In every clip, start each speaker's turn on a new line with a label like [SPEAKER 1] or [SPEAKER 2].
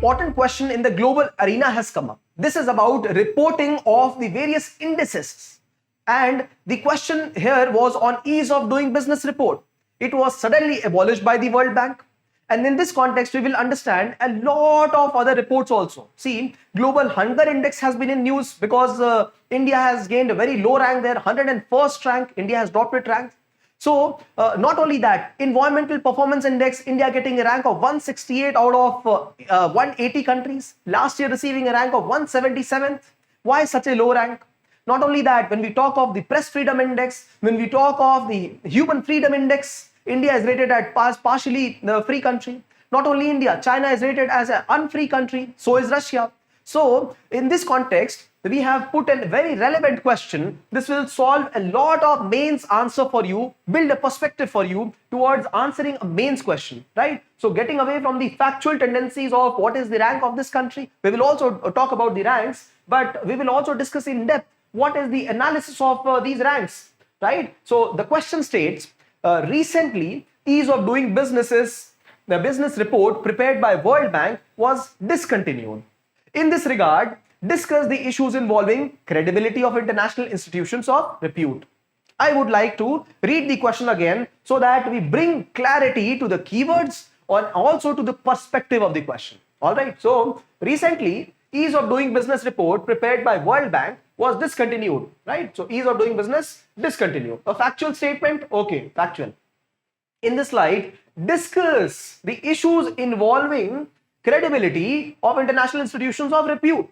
[SPEAKER 1] important question in the global arena has come up. This is about reporting of the various indices. And the question here was on ease of doing business report. It was suddenly abolished by the World Bank. And in this context, we will understand a lot of other reports also. See, Global Hunger Index has been in news because India has gained a very low rank there, 101st rank. India has dropped its rank. So not only that, Environmental Performance Index, India getting a rank of 168 out of 180 countries. Last year receiving a rank of 177th. Why such a low rank? Not only that, when we talk of the Press Freedom Index, when we talk of the Human Freedom Index, India is rated as partially the free country. Not only India, China is rated as an unfree country. So is Russia. So in this context, we have put a very relevant question. This will solve a lot of mains answer for you, build a perspective for you towards answering a mains question, right? So getting away from the factual tendencies of what is the rank of this country. We will also talk about the ranks, but we will also discuss in depth what is the analysis of these ranks, right? So the question states, recently, ease of doing businesses, the business report prepared by World Bank was discontinued. In this regard, discuss the issues involving credibility of international institutions of repute. I would like to read the question again so that we bring clarity to the keywords and also to the perspective of the question. All right. So recently, ease of doing business report prepared by World Bank was discontinued, right? So ease of doing business discontinued. A factual statement, okay, factual. In this slide, discuss the issues involving credibility of international institutions of repute.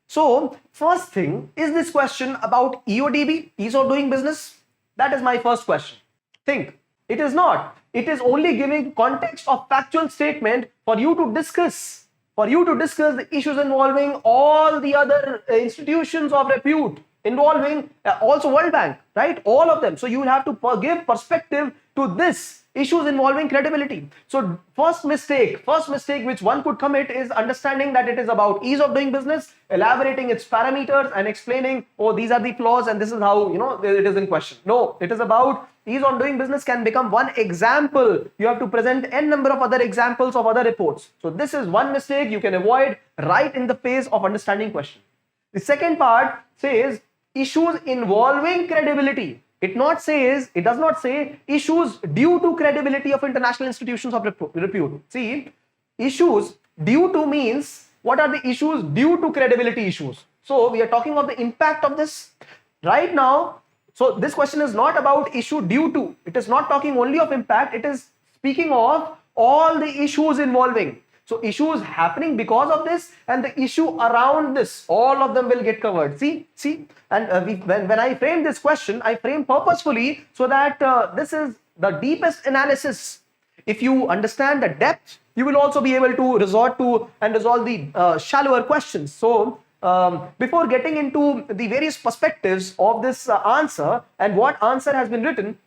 [SPEAKER 1] So first thing, is this question about EODB, ease of doing business? That is my first question. Think, it is not. It is only giving context of factual statement for you to discuss. For you to discuss the issues involving all the other institutions of repute, involving also World Bank, right? All of them. So you will have to give perspective to this issues involving credibility. So first mistake which one could commit is understanding that it is about ease of doing business, elaborating its parameters and explaining, oh, these are the flaws and this is how, it is in question. No, it is about ease of doing business can become one example. You have to present n number of other examples of other reports. So this is one mistake you can avoid right in the phase of understanding question. The second part says issues involving credibility. It does not say issues due to credibility of international institutions of repute. See, issues due to means what are the issues due to credibility issues? So we are talking of the impact of this right now. So this question is not about issue due to. It is not talking only of impact. It is speaking of all the issues involving. So issues happening because of this and the issue around this, all of them will get covered. See, and when I frame this question, I frame purposefully so that this is the deepest analysis. If you understand the depth, you will also be able to resort to and resolve the shallower questions. So before getting into the various perspectives of this answer and what answer has been written,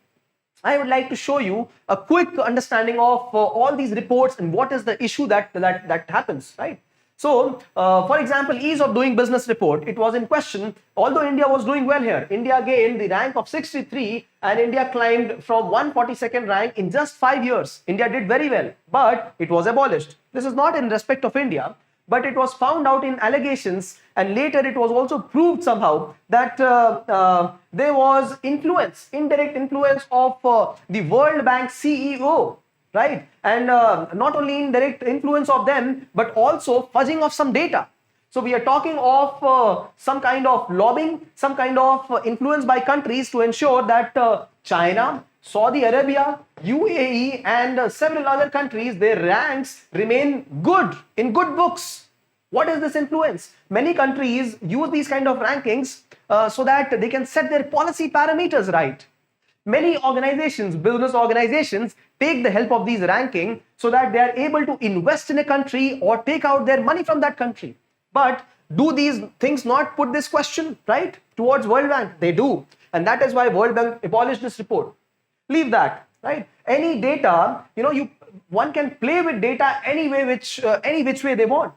[SPEAKER 1] I would like to show you a quick understanding of all these reports and what is the issue that happens, right? So, for example, ease of doing business report, it was in question, although India was doing well here. India gained the rank of 63 and India climbed from 142nd rank in just 5 years. India did very well, but it was abolished. This is not in respect of India, but it was found out in allegations and later it was also proved somehow that there was indirect influence of the World Bank CEO, right? And not only indirect influence of them, but also fudging of some data. So we are talking of some kind of lobbying, some kind of influence by countries to ensure that China, Saudi Arabia, UAE and several other countries, their ranks remain good, in good books. What is this influence? Many countries use these kind of rankings so that they can set their policy parameters right. Many organizations, business organizations, take the help of these rankings so that they are able to invest in a country or take out their money from that country. But do these things not put this question, right, towards World Bank? They do. And that is why World Bank abolished this report. Leave that, right? Any data, one can play with data any which way they want.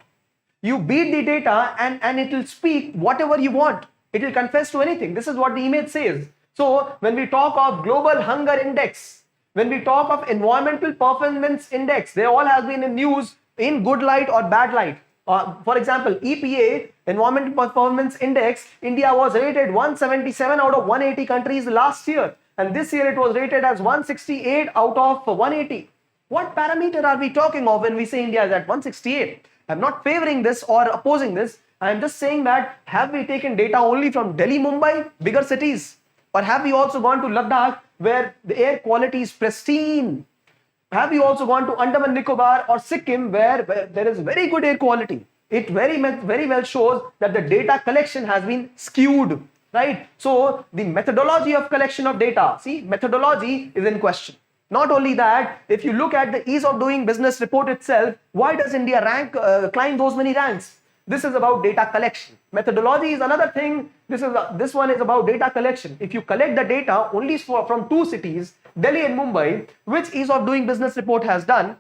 [SPEAKER 1] You beat the data and it will speak whatever you want. It will confess to anything. This is what the image says. So when we talk of Global Hunger Index, when we talk of Environmental Performance Index, they all have been in news in good light or bad light. For example, EPA, Environment Performance Index, India was rated 177 out of 180 countries last year. And this year it was rated as 168 out of 180. What parameter are we talking of when we say India is at 168? I'm not favoring this or opposing this. I'm just saying that have we taken data only from Delhi, Mumbai, bigger cities? Or have we also gone to Ladakh where the air quality is pristine? Have you also gone to Andaman Nicobar or Sikkim where there is very good air quality? It very well shows that the data collection has been skewed, right? So the methodology of collection of data, see, methodology is in question. Not only that, if you look at the ease of doing business report itself, why does India climb those many ranks? This is about data collection. Methodology is another thing. This one is about data collection. If you collect the data only from two cities, Delhi and Mumbai, which ease of doing business report has done,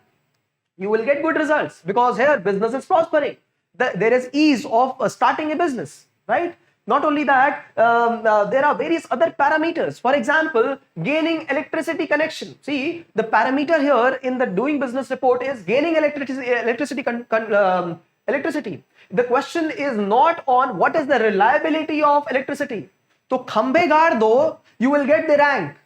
[SPEAKER 1] you will get good results because here business is prospering. There is ease of starting a business, right? Not only that, there are various other parameters. For example, gaining electricity connection. See, the parameter here in the doing business report is gaining electricity. The question is not on what is the reliability of electricity. So, khambe gaad do, you will get the rank.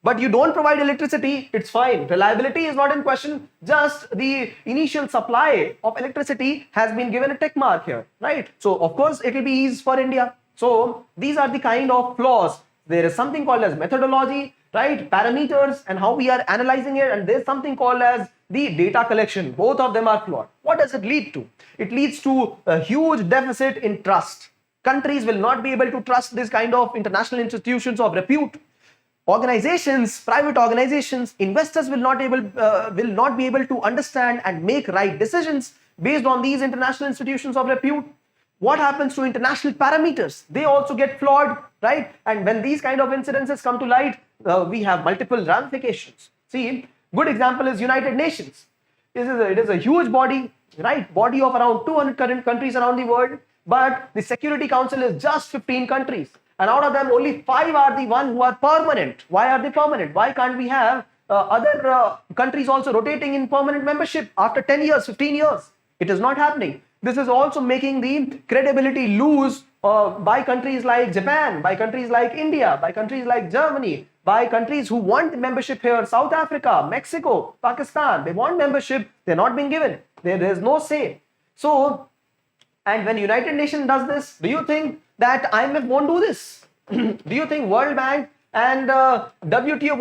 [SPEAKER 1] But you don't provide electricity, it's fine. Reliability is not in question. Just the initial supply of electricity has been given a tick mark here, right? So, of course, it will be ease for India. So, these are the kind of flaws. There is something called as methodology, right? Parameters and how we are analyzing it. And there's something called as the data collection. Both of them are flawed. What does it lead to? It leads to a huge deficit in trust. Countries will not be able to trust this kind of international institutions of repute. Organizations, private organizations, investors will not be able to understand and make right decisions based on these international institutions of repute. What happens to international parameters? They also get flawed, right? And when these kind of incidences come to light, we have multiple ramifications. See, good example is United Nations. It is a huge body, right? Body of around 200 countries around the world, but the Security Council is just 15 countries. And out of them, only 5 are the ones who are permanent. Why are they permanent? Why can't we have other countries also rotating in permanent membership after 10 years, 15 years? It is not happening. This is also making the credibility lose by countries like Japan, by countries like India, by countries like Germany, by countries who want membership here, South Africa, Mexico, Pakistan. They want membership. They're not being given. There is no say. So, and when United Nations does this, do you think that IMF won't do this? Do you think World Bank and WTO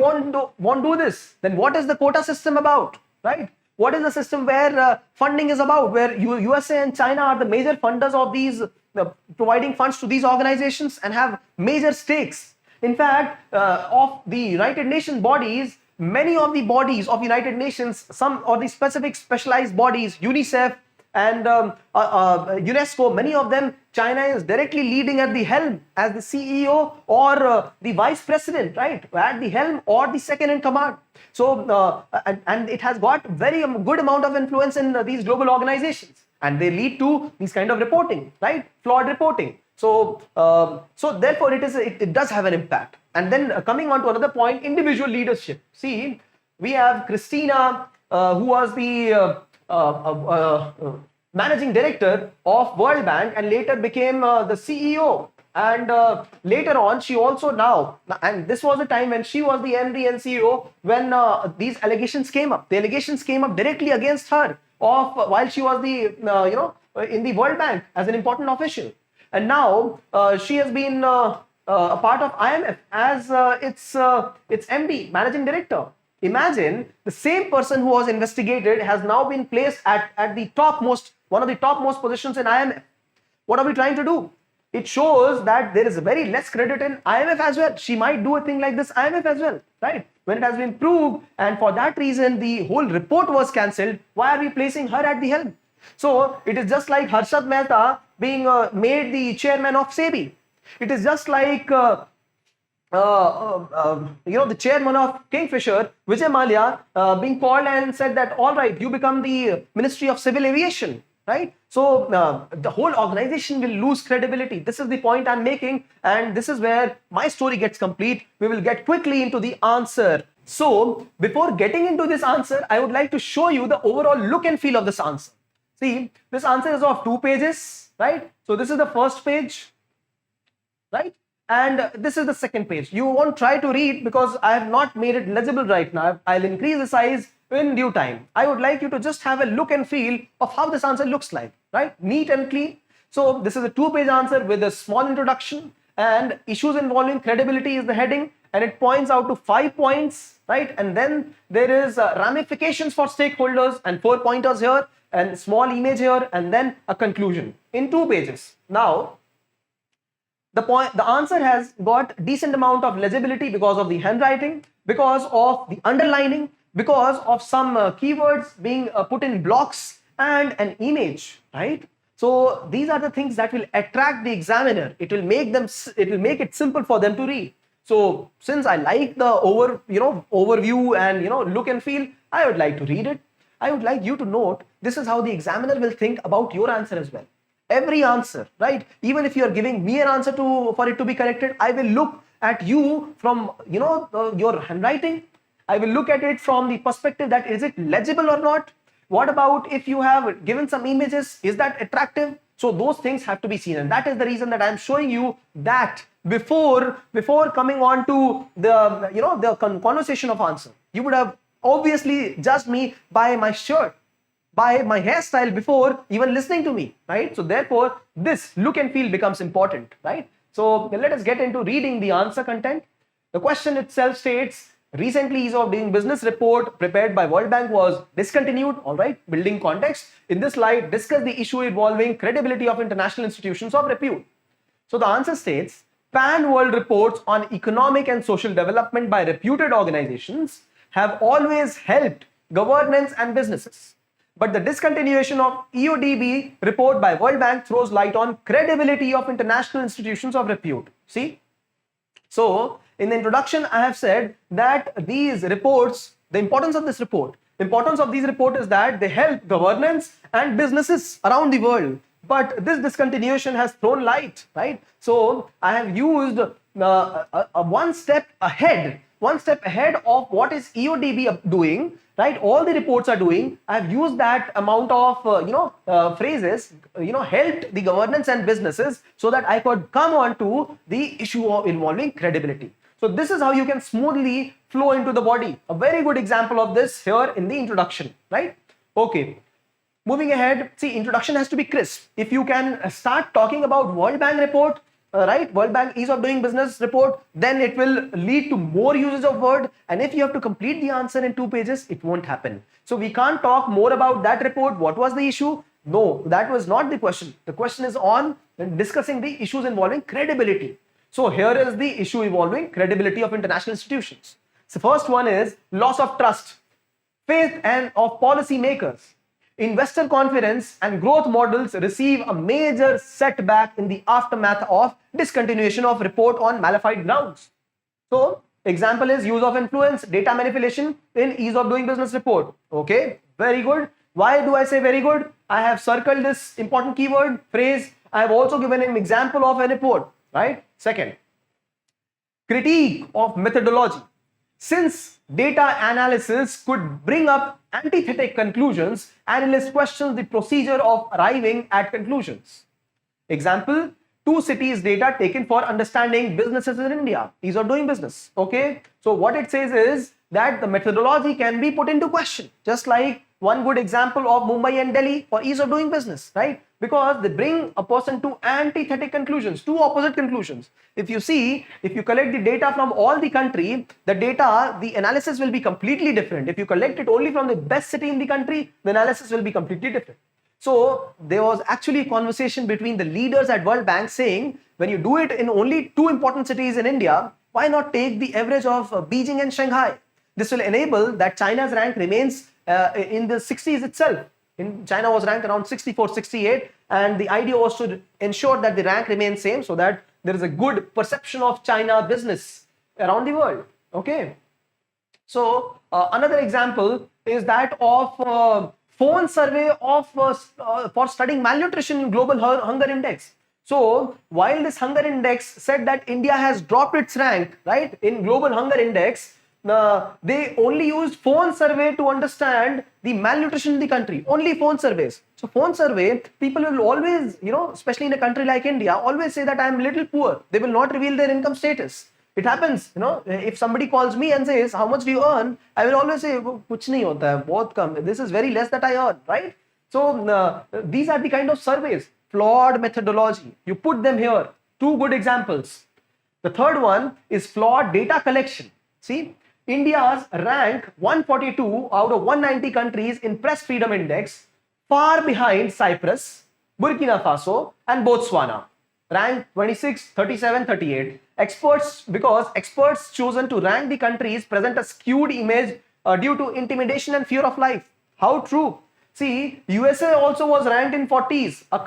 [SPEAKER 1] won't do this? Then what is the quota system about, right? What is the system where funding is about, where USA and China are the major funders of these, providing funds to these organizations and have major stakes? In fact, of the United Nations bodies, many of the bodies of United Nations, some of the specific specialized bodies, UNICEF and UNESCO, many of them, China is directly leading at the helm as the CEO or the vice president, right? At the helm or the second in command. So, and it has got very good amount of influence in these global organizations, and they lead to these kind of reporting, right? Flawed reporting. So, so therefore, it does have an impact. And then coming on to another point, individual leadership. See, we have Christina, who was the managing director of World Bank and later became the CEO. And later on, she also now, and this was the time when she was the MD and CEO when these allegations came up. The allegations came up directly against her while she was the, in the World Bank as an important official. And now she has been a part of IMF as its MD, managing director. Imagine the same person who was investigated has now been placed at the topmost, one of the topmost positions in IMF. What are we trying to do? It shows that there is very less credit in IMF as well. She might do a thing like this IMF as well, right? When it has been proved, and for that reason the whole report was cancelled, why are we placing her at the helm? So it is just like Harshad Mehta being made the chairman of SEBI. It is just like the chairman of Kingfisher, Vijay Mallya, being called and said that, all right, you become the Ministry of Civil Aviation, right? So the whole organization will lose credibility. This is the point I'm making, and this is where my story gets complete. We will get quickly into the answer. So before getting into this answer, I would like to show you the overall look and feel of this answer. See, this answer is of 2 pages, right? So this is the first page, right? And this is the second page. You won't try to read because I have not made it legible right now. I'll increase the size in due time. I would like you to just have a look and feel of how this answer looks like, right? Neat and clean. So this is a 2-page answer with a small introduction, and issues involving credibility is the heading, and it points out to 5 points, right? And then there is ramifications for stakeholders and 4 pointers here, and small image here, and then a conclusion in 2 pages. Now, the answer has got decent amount of legibility because of the handwriting, because of the underlining, because of some keywords being put in blocks, and an image, right? So these are the things that will attract the examiner. It will make it simple for them to read. So since I like the overview and look and feel, I would like to read it. I would like you to note this is how the examiner will think about your answer as well. Every answer, right? Even if you are giving me an answer for it to be corrected, I will look at you from your handwriting. I will look at it from the perspective that is it legible or not? What about if you have given some images? Is that attractive? So those things have to be seen, and that is the reason that I am showing you that before coming on to the conversation of answer. You would have obviously judged me by my shirt, by my hairstyle before even listening to me, right? So therefore, this look and feel becomes important, right? So let us get into reading the answer content. The question itself states, recently ease of doing business report prepared by World Bank was discontinued. All right, building context. In this slide, discuss the issue involving credibility of international institutions of repute. So the answer states, pan-world reports on economic and social development by reputed organizations have always helped governments and businesses. But the discontinuation of EODB report by World Bank throws light on credibility of international institutions of repute. See? So, in the introduction, I have said that these reports, the importance of these reports is that they help governments and businesses around the world. But this discontinuation has thrown light, right? So, I have used one step ahead of what is EODB doing, right? All the reports are doing. I've used that amount of phrases, helped the governments and businesses so that I could come on to the issue of involving credibility. So this is how you can smoothly flow into the body. A very good example of this here in the introduction, right? Okay. Moving ahead, see, introduction has to be crisp. If you can start talking about World Bank report, right, World Bank ease of doing business report, then it will lead to more usage of word. And if you have to complete the answer in 2 pages, it won't happen. So we can't talk more about that report. What was the issue? No, that was not the question. The question is on discussing the issues involving credibility. So here is the issue involving credibility of international institutions. So first one is loss of trust, faith and of policy makers. Investor confidence and growth models receive a major setback in the aftermath of discontinuation of report on malified grounds. So, example is use of influence, data manipulation in ease of doing business report. Okay, very good. Why do I say very good? I have circled this important keyword, phrase. I have also given an example of a report, right? Second, critique of methodology. Since data analysis could bring up antithetic conclusions, analysts question the procedure of arriving at conclusions. Example, 2 cities data taken for understanding businesses in India, ease of doing business. Okay, so what it says is that the methodology can be put into question, just like one good example of Mumbai and Delhi for ease of doing business, right? Because they bring a person to antithetic conclusions, 2 opposite conclusions. If you collect the data from all the country, the analysis will be completely different. If you collect it only from the best city in the country, the analysis will be completely different. So there was actually a conversation between the leaders at World Bank saying, when you do it in only 2 important cities in India, why not take the average of Beijing and Shanghai? This will enable that China's rank remains in the 60s itself. China was ranked around 64, 68, and the idea was to ensure that the rank remains same so that there is a good perception of China business around the world. Okay. So another example is that of phone survey of for studying malnutrition in global hunger index. So while this hunger index said that India has dropped its rank, right, in global hunger index, they only used phone survey to understand the malnutrition in the country. Only phone surveys. So phone survey, people will always, especially in a country like India, always say that I am little poor. They will not reveal their income status. It happens, if somebody calls me and says, how much do you earn? I will always say, kuch nahi hota hai, bahut kam. This is very less that I earn, right? So these are the kind of surveys, flawed methodology. You put them here. Two good examples. The third one is flawed data collection. See, India's rank 142 out of 190 countries in Press Freedom Index, far behind Cyprus, Burkina Faso, and Botswana. Rank 26, 37, 38. Because experts chosen to rank the countries present a skewed image due to intimidation and fear of life. How true? See, USA also was ranked in 40s. A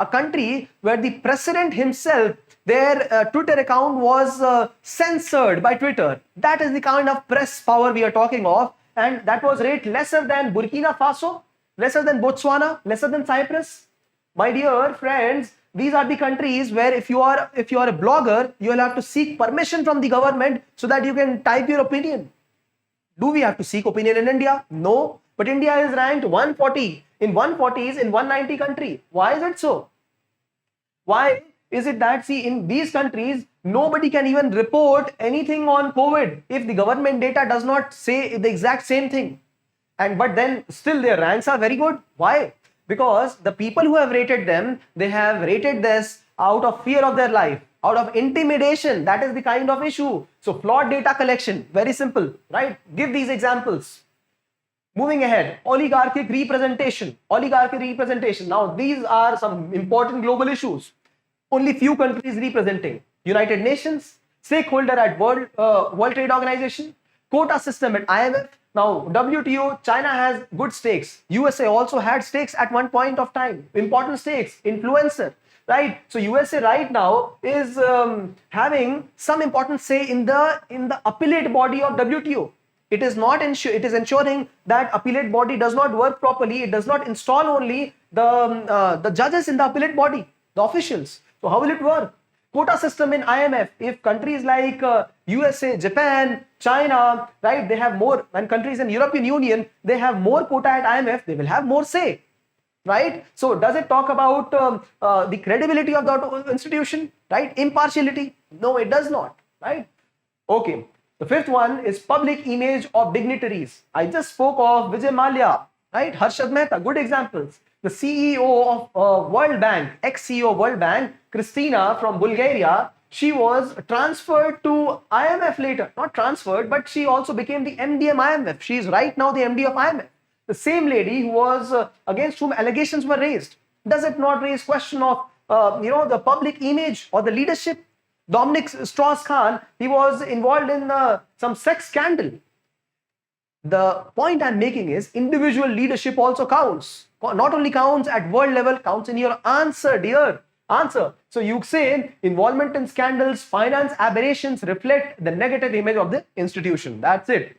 [SPEAKER 1] country where the president himself, their Twitter account was censored by Twitter. That is the kind of press power we are talking of, and that was rated lesser than Burkina Faso, lesser than Botswana, lesser than Cyprus. My dear friends, these are the countries where if you are a blogger, you will have to seek permission from the government so that you can type your opinion. Do we have to seek opinion in India? No. But India is ranked 140 in 140s in 190 country. Why is it so? Why is it that, see, in these countries, nobody can even report anything on COVID if the government data does not say the exact same thing? But then still their ranks are very good. Why? Because the people who have rated them, they have rated this out of fear of their life, out of intimidation. That is the kind of issue. So flawed data collection, very simple, right? Give these examples. Moving ahead, oligarchic representation. Now, these are some important global issues. Only few countries representing. United Nations, stakeholder at World Trade Organization, quota system at IMF. Now, WTO, China has good stakes. USA also had stakes at one point of time. Important stakes, influencer, right? So USA right now is having some important say in the appellate body of WTO. It is ensuring that appellate body does not work properly. It does not install only the judges in the appellate body, the officials. So how will it work? Quota system in IMF. If countries like USA, Japan, China, right, they have more, and countries in European Union, they have more quota at IMF, they will have more say, right? So does it talk about the credibility of the institution, right? Impartiality? No, it does not, right? Okay. The fifth one is public image of dignitaries. I just spoke of Vijay Mallya, right? Harshad Mehta, good examples. The CEO of World Bank, ex-CEO of World Bank, Christina from Bulgaria, she was transferred to IMF later. Not transferred, but she also became the MD of IMF. She is right now the MD of IMF. The same lady who was against whom allegations were raised. Does it not raise question of the public image or the leadership? Dominic Strauss-Kahn, he was involved in some sex scandal. The point I'm making is individual leadership also counts. Not only counts at world level, counts in your answer, dear. Answer. So you say involvement in scandals, finance aberrations reflect the negative image of the institution. That's it.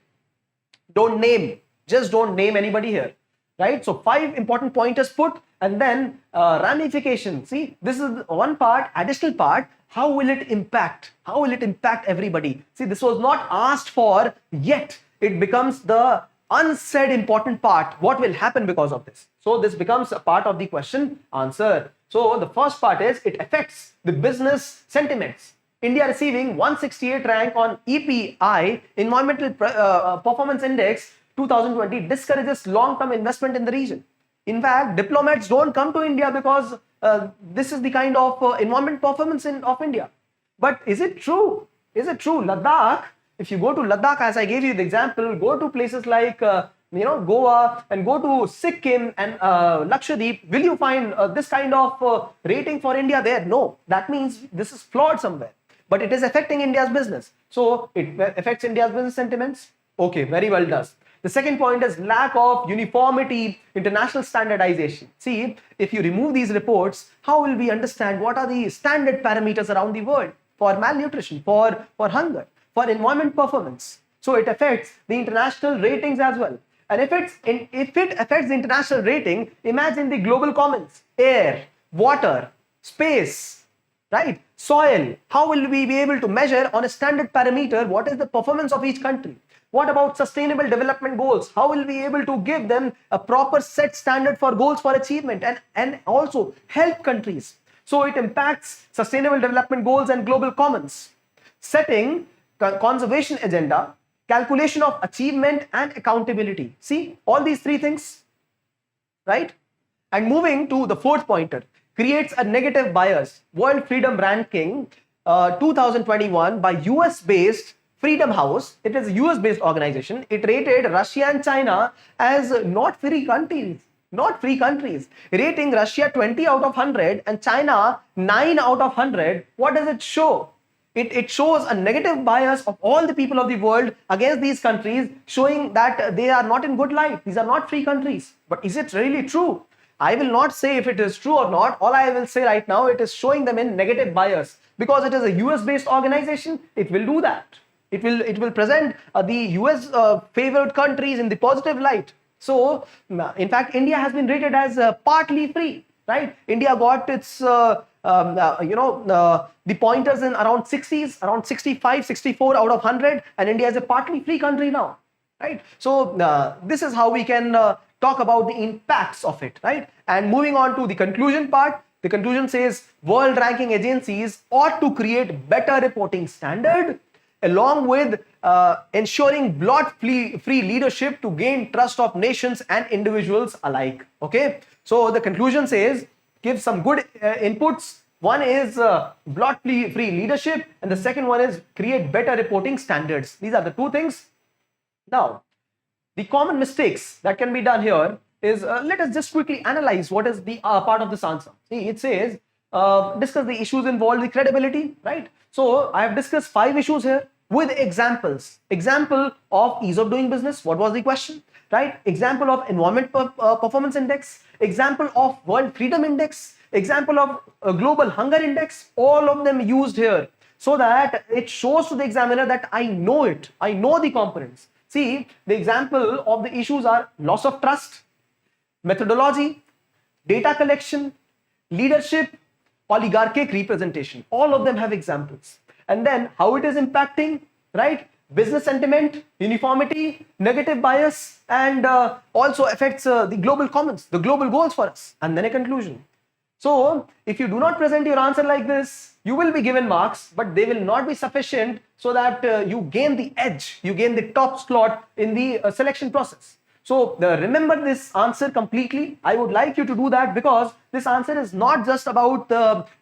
[SPEAKER 1] Don't name. Just don't name anybody here. Right? So 5 important pointers put, and then ramification. See, this is one part, additional part. How will it impact? How will it impact everybody? See, this was not asked for yet. It becomes the unsaid important part. What will happen because of this? So this becomes a part of the question answer. So the first part is it affects the business sentiments. India receiving 168 rank on EPI, Environmental Performance Index 2020, discourages long-term investment in the region. In fact, diplomats don't come to India because this is the kind of environment performance of India. But is it true? Is it true? Ladakh, if you go to Ladakh, as I gave you the example, go to places like Goa and go to Sikkim and Lakshadweep, will you find this kind of rating for India there? No. That means this is flawed somewhere. But it is affecting India's business. So it affects India's business sentiments. Okay, very well done. The second point is lack of uniformity, international standardization. See, if you remove these reports, how will we understand what are the standard parameters around the world for malnutrition, for hunger, for environment performance? So it affects the international ratings as well. And if it affects the international rating, imagine the global commons, air, water, space, right? Soil, how will we be able to measure on a standard parameter what is the performance of each country? What about sustainable development goals? How will we be able to give them a proper set standard for goals for achievement and also help countries? So it impacts sustainable development goals and global commons. Setting conservation agenda, calculation of achievement and accountability. See, all these three things, right? And moving to the fourth pointer, creates a negative bias. World Freedom Ranking 2021 by US-based Freedom House. It is a US-based organization. It rated Russia and China as not free countries. Not free countries. Rating Russia 20 out of 100 and China 9 out of 100. What does it show? It shows a negative bias of all the people of the world against these countries, showing that they are not in good light. These are not free countries. But is it really true? I will not say if it is true or not. All I will say right now, it is showing them in negative bias. Because it is a US-based organization, it will do that. It will present the US favored countries in the positive light. So, in fact, India has been rated as partly free, right? India got its the pointers in around 60s, around 65, 64 out of 100, and India is a partly free country now, right? So this is how we can talk about the impacts of it, right? And moving on to the conclusion part, the conclusion says world ranking agencies ought to create better reporting standard along with ensuring blot-free leadership to gain trust of nations and individuals alike. Okay, so the conclusion says, give some good inputs. One is blot-free leadership, and the second one is create better reporting standards. These are the two things. Now, the common mistakes that can be done here is, let us just quickly analyze what is the part of this answer. See, it says, discuss the issues involved with credibility, right? So, I have discussed 5 issues here with examples. Example of ease of doing business. What was the question, right? Example of environment performance index. Example of world freedom index. Example of global hunger index. All of them used here so that it shows to the examiner that I know it. I know the components. See, the example of the issues are loss of trust, methodology, data collection, leadership, oligarchic representation. All of them have examples. And then how it is impacting, right? Business sentiment, uniformity, negative bias, and also affects the global commons, the global goals for us, and then a conclusion. So if you do not present your answer like this, you will be given marks, but they will not be sufficient so that you gain the edge, you gain the top slot in the selection process. So remember this answer completely. I would like you to do that because this answer is not just about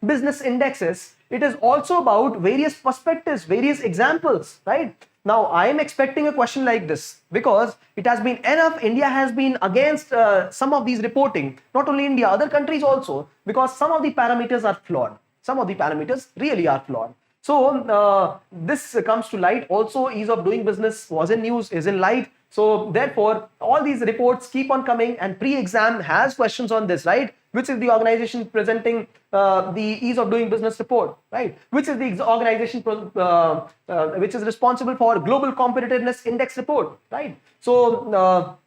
[SPEAKER 1] business indexes. It is also about various perspectives, various examples, right? Now, I am expecting a question like this because it has been enough. India has been against some of these reporting, not only India, other countries also, because some of the parameters are flawed. Some of the parameters really are flawed. So this comes to light. Also, ease of doing business was in news, is in light. So therefore, all these reports keep on coming, and pre-exam has questions on this, right? Which is the organization presenting the ease of doing business report, right? Which is the organization which is responsible for global competitiveness index report, right? So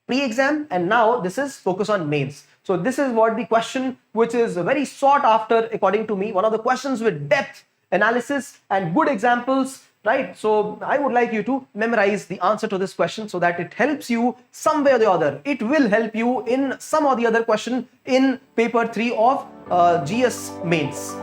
[SPEAKER 1] pre-exam, and now this is focus on mains. So this is what the question which is very sought after, according to me, one of the questions with depth, analysis and good examples, right? So I would like you to memorize the answer to this question so that it helps you some way or the other. It will help you in some or the other question in paper 3 of GS mains.